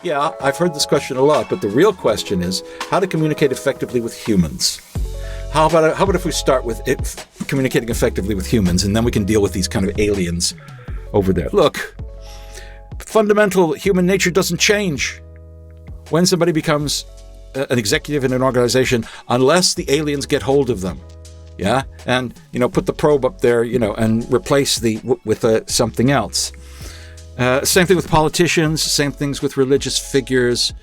Yeah, I've heard this question a lot, but the real question is how to communicate effectively with humans. How about if we start with communicating effectively with humans, and then we can deal with these kind of aliens over there. Look, fundamental human nature doesn't change when somebody becomes an executive in an organization, unless the aliens get hold of them. Yeah, and put the probe up there, and replace with something else. Same thing with politicians. Same things with religious figures.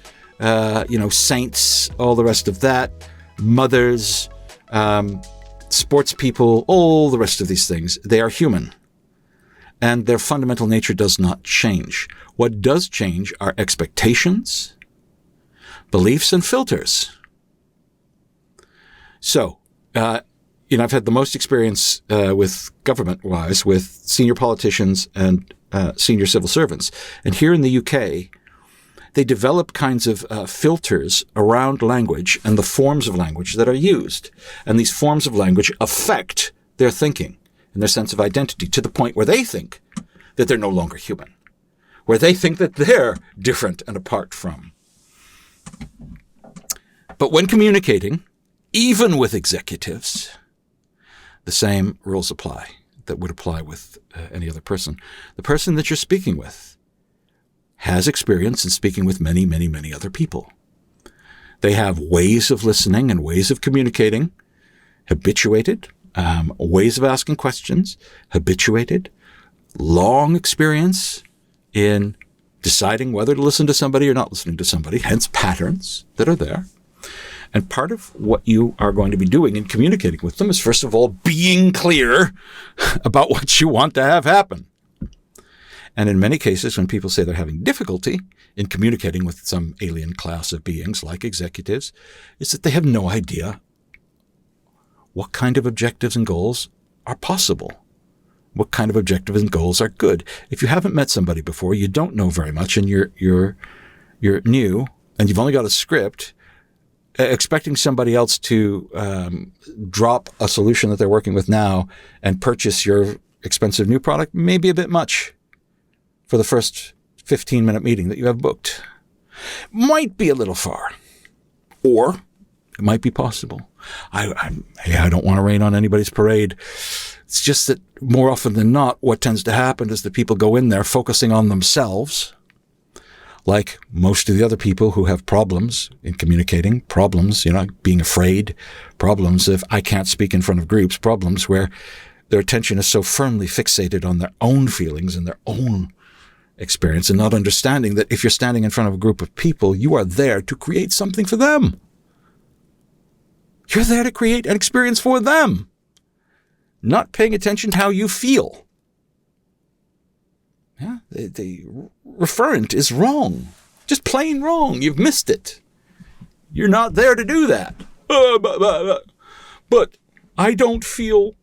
Saints, all the rest of that. Mothers, sports people, all the rest of these things. They are human, and their fundamental nature does not change. What does change are expectations, beliefs, and filters. So, I've had the most experience with government-wise with senior politicians and senior civil servants. And here in the UK, they develop kinds of filters around language and the forms of language that are used. And these forms of language affect their thinking and their sense of identity to the point where they think that they're no longer human, where they think that they're different and apart from. But when communicating, even with executives, the same rules apply that would apply with any other person. The person that you're speaking with has experience in speaking with many, many, many other people. They have ways of listening and ways of communicating, habituated, ways of asking questions, habituated, long experience in deciding whether to listen to somebody or not listening to somebody, hence patterns that are there. And part of what you are going to be doing in communicating with them is, first of all, being clear about what you want to have happen. And in many cases, when people say they're having difficulty in communicating with some alien class of beings like executives, is that they have no idea what kind of objectives and goals are possible, what kind of objectives and goals are good. If you haven't met somebody before, you don't know very much, and you're new, and you've only got a script, expecting somebody else to drop a solution that they're working with now and purchase your expensive new product may be a bit much for the first 15-minute meeting that you have booked. Might be a little far, or it might be possible. I don't want to rain on anybody's parade. It's just that more often than not, what tends to happen is that people go in there focusing on themselves, like most of the other people who have problems in communicating, problems, being afraid, problems of I can't speak in front of groups, problems where their attention is so firmly fixated on their own feelings and their own experience, and not understanding that if you're standing in front of a group of people, you are there to create something for them. You're there to create an experience for them, not paying attention to how you feel. Yeah, the referent is wrong. Just plain wrong. You've missed it. You're not there to do that. But I don't feel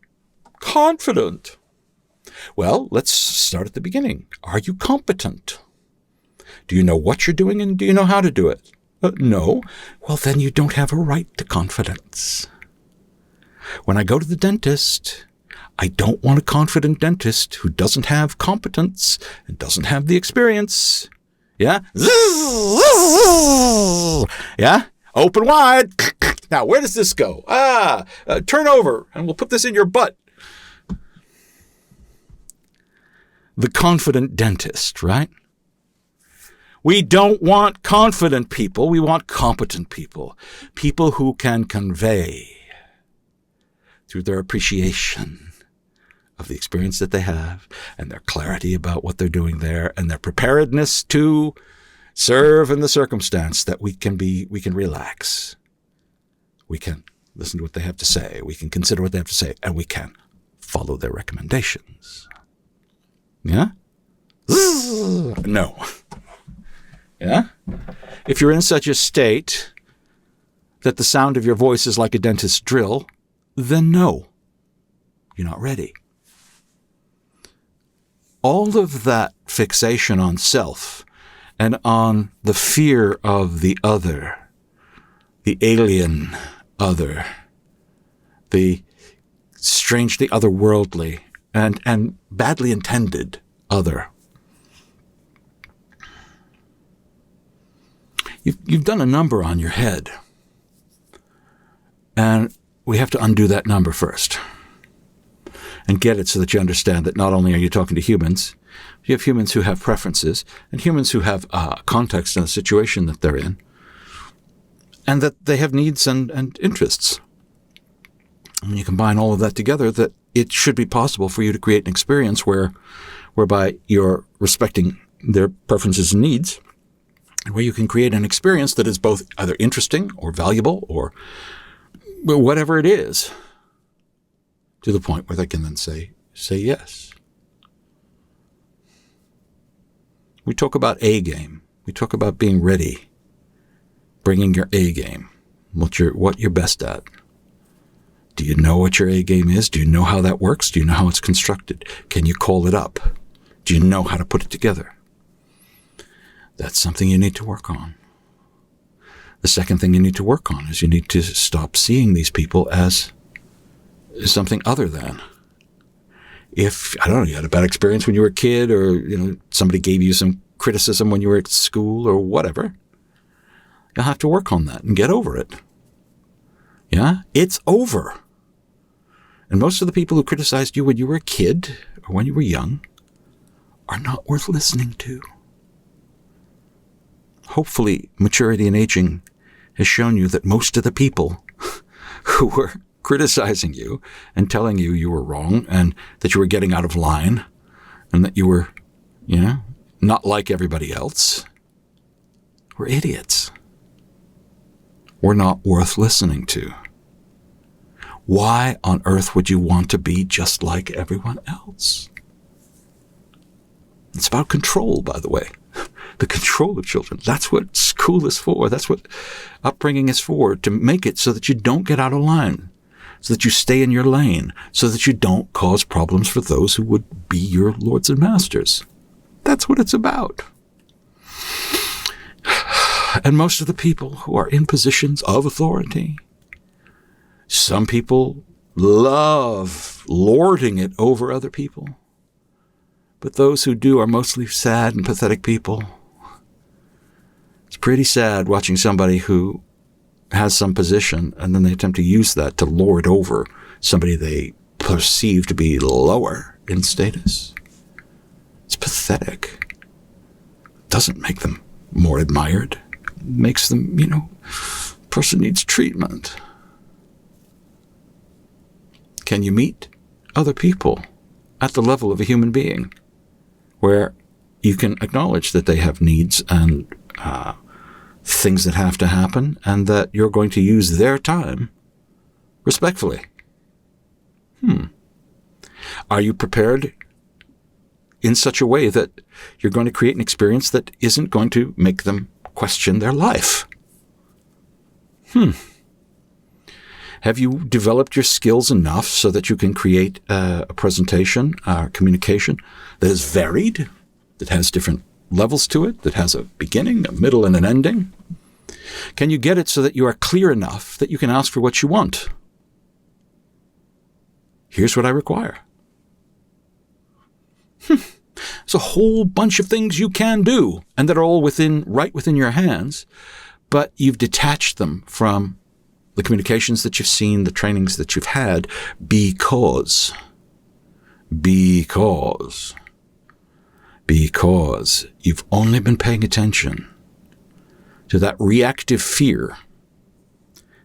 confident. Well, let's start at the beginning. Are you competent? Do you know what you're doing, and do you know how to do it? No. Well, then you don't have a right to confidence. When I go to the dentist, I don't want a confident dentist who doesn't have competence and doesn't have the experience. Yeah? Yeah? Open wide. Now, where does this go? Turn over, and we'll put this in your butt. The confident dentist, right? We don't want confident people. We want competent people. People who can convey through their appreciation of the experience that they have and their clarity about what they're doing there and their preparedness to serve in the circumstance that we can relax. We can listen to what they have to say. We can consider what they have to say, and we can follow their recommendations. Yeah? No. Yeah? If you're in such a state that the sound of your voice is like a dentist's drill, then no, you're not ready. All of that fixation on self and on the fear of the other, the alien other, the strangely otherworldly and badly intended other, You've done a number on your head. And we have to undo that number first and get it so that you understand that not only are you talking to humans, you have humans who have preferences and humans who have context and a situation that they're in, and that they have needs and interests. And when you combine all of that together, that it should be possible for you to create an experience whereby you're respecting their preferences and needs, and where you can create an experience that is both either interesting or valuable or whatever it is, to the point where they can then say yes. We talk about A game. We talk about being ready, bringing your A game, what you're best at. Do you know what your A game is? Do you know how that works? Do you know how it's constructed? Can you call it up? Do you know how to put it together? That's something you need to work on. The second thing you need to work on is you need to stop seeing these people as something other than. If, I don't know, you had a bad experience when you were a kid, or somebody gave you some criticism when you were at school or whatever, you'll have to work on that and get over it. Yeah? It's over. And most of the people who criticized you when you were a kid or when you were young are not worth listening to. Hopefully, maturity and aging has shown you that most of the people who were criticizing you and telling you you were wrong and that you were getting out of line and that you were, not like everybody else, were idiots. Were not worth listening to. Why on earth would you want to be just like everyone else? It's about control, by the way. The control of children. That's what school is for. That's what upbringing is for, to make it so that you don't get out of line, so that you stay in your lane, so that you don't cause problems for those who would be your lords and masters. That's what it's about. And most of the people who are in positions of authority, some people love lording it over other people. But those who do are mostly sad and pathetic people. It's pretty sad watching somebody who has some position and then they attempt to use that to lord over somebody they perceive to be lower in status. It's pathetic. It doesn't make them more admired. It makes them, person needs treatment. Can you meet other people at the level of a human being, where you can acknowledge that they have needs and things that have to happen, and that you're going to use their time respectfully? Are you prepared in such a way that you're going to create an experience that isn't going to make them question their life? Have you developed your skills enough so that you can create a presentation, communication that is varied, that has different levels to it, that has a beginning, a middle, and an ending? Can you get it so that you are clear enough that you can ask for what you want? Here's what I require. There's a whole bunch of things you can do, and that are all right within your hands, but you've detached them from the communications that you've seen, the trainings that you've had, because you've only been paying attention to that reactive fear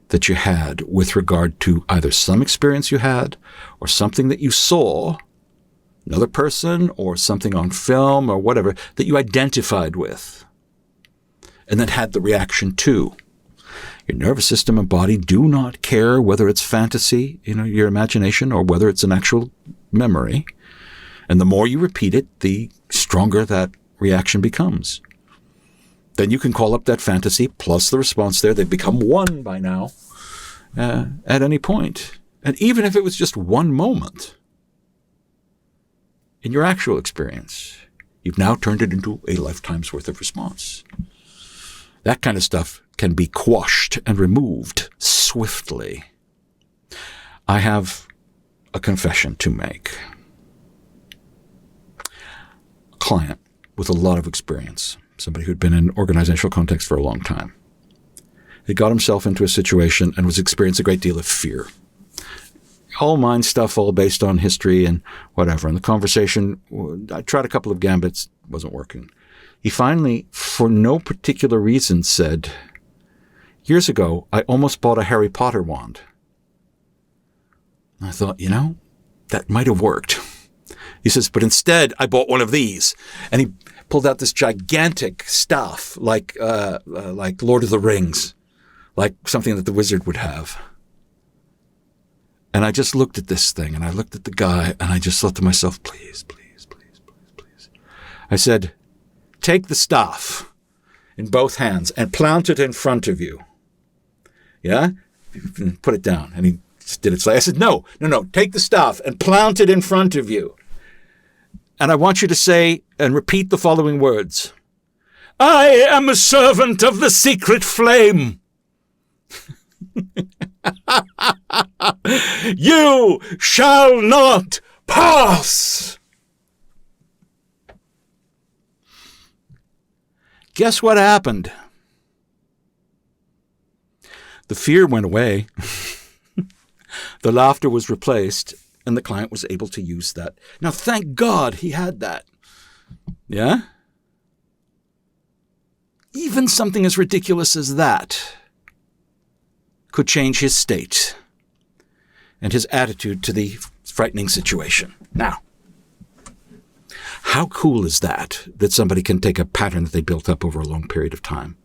that you had with regard to either some experience you had or something that you saw, another person or something on film or whatever, that you identified with and then had the reaction to. Your nervous system and body do not care whether it's fantasy, your imagination, or whether it's an actual memory. And the more you repeat it, the stronger that reaction becomes. Then you can call up that fantasy plus the response there. They become one by now at any point. And even if it was just one moment in your actual experience, you've now turned it into a lifetime's worth of response. That kind of stuff can be quashed and removed swiftly. I have a confession to make. A client with a lot of experience, somebody who'd been in organizational context for a long time. He got himself into a situation and was experiencing a great deal of fear. All mind stuff, all based on history and whatever. And the conversation, I tried a couple of gambits, wasn't working. He finally, for no particular reason, said, "Years ago, I almost bought a Harry Potter wand." I thought, that might have worked. He says, "But instead, I bought one of these." And he pulled out this gigantic staff, like Lord of the Rings, like something that the wizard would have. And I just looked at this thing, and I looked at the guy, and I just thought to myself, please, please, please, please, please. I said, "Take the staff in both hands and plant it in front of you." Yeah? Put it down. And he did it. I said, no, take the staff and plant it in front of you. And I want you to say and repeat the following words. "I am a servant of the secret flame." "You shall not pass." Guess what happened? The fear went away. The laughter was replaced, and the client was able to use that. Now, thank God he had that. Yeah? Even something as ridiculous as that could change his state and his attitude to the frightening situation. Now, how cool is that somebody can take a pattern that they built up over a long period of time,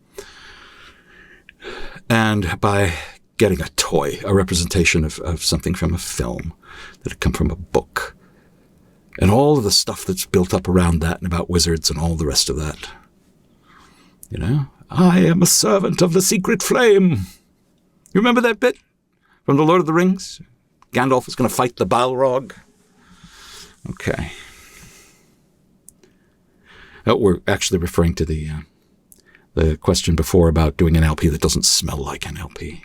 and by getting a toy, a representation of something from a film that had come from a book, and all of the stuff that's built up around that and about wizards and all the rest of that. "I am a servant of the secret flame." You remember that bit from The Lord of the Rings? Gandalf is going to fight the Balrog. Okay. We're actually referring to the question before about doing an LP that doesn't smell like an LP.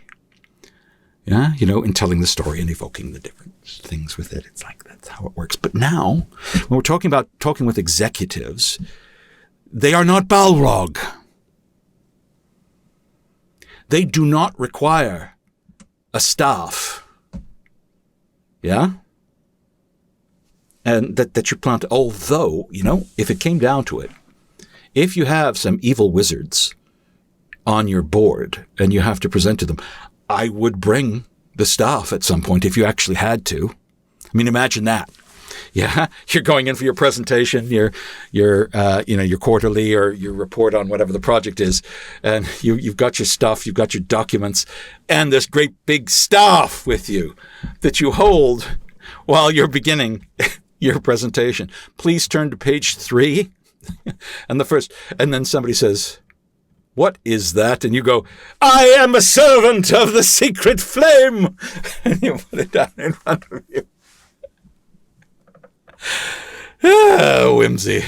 Yeah, in telling the story and evoking the different things with it. It's like that's how it works. But now, when we're talking about talking with executives, they are not Balrog. They do not require a staff. Yeah? And that you plant, although, if it came down to it, if you have some evil wizards on your board and you have to present to them, I would bring the staff at some point if you actually had to. I mean, imagine that. Yeah, you're going in for your presentation, your quarterly or your report on whatever the project is, and you've got your stuff, you've got your documents, and this great big staff with you that you hold while you're beginning your presentation. Please turn to page 3, and then somebody says, "What is that?" And you go, "I am a servant of the secret flame," and you put it down in front of you. Whimsy.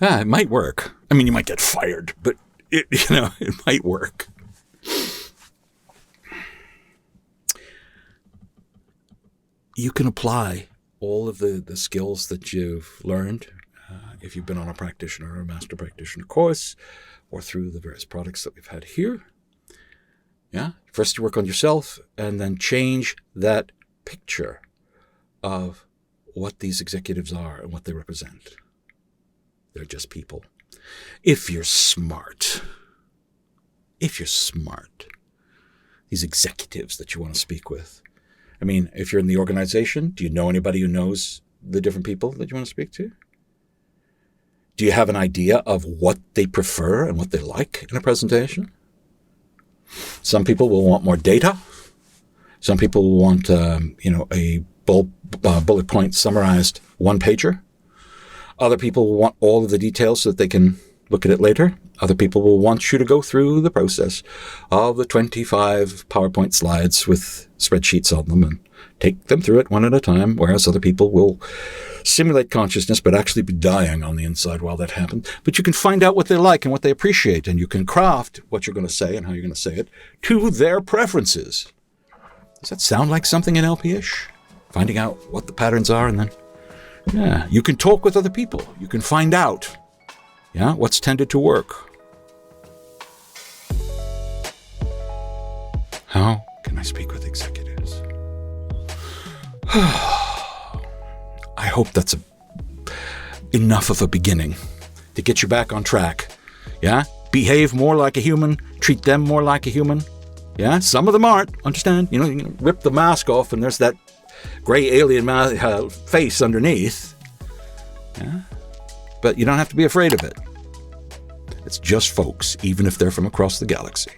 It might work. I mean, you might get fired, but it might work. You can apply all of the skills that you've learned if you've been on a practitioner or a master practitioner course, or through the various products that we've had here. Yeah. First you work on yourself, and then change that picture of what these executives are and what they represent. They're just people. If you're smart, these executives that you want to speak with. I mean, if you're in the organization, do you know anybody who knows the different people that you want to speak to? Do you have an idea of what they prefer and what they like in a presentation? Some people will want more data. Some people will want, a bullet point summarized one-pager. Other people will want all of the details so that they can look at it later. Other people will want you to go through the process of the 25 PowerPoint slides with spreadsheets on them and take them through it one at a time, whereas other people will simulate consciousness but actually be dying on the inside while that happens. But you can find out what they like and what they appreciate, and you can craft what you're going to say and how you're going to say it to their preferences. Does that sound like something NLP-ish? Finding out what the patterns are, and then, you can talk with other people. You can find out Yeah, what's tended to work? How can I speak with executives? I hope that's enough of a beginning to get you back on track. Yeah? Behave more like a human. Treat them more like a human. Yeah? Some of them aren't. Understand? You can rip the mask off and there's that gray alien face underneath. Yeah? But you don't have to be afraid of it. It's just folks, even if they're from across the galaxy.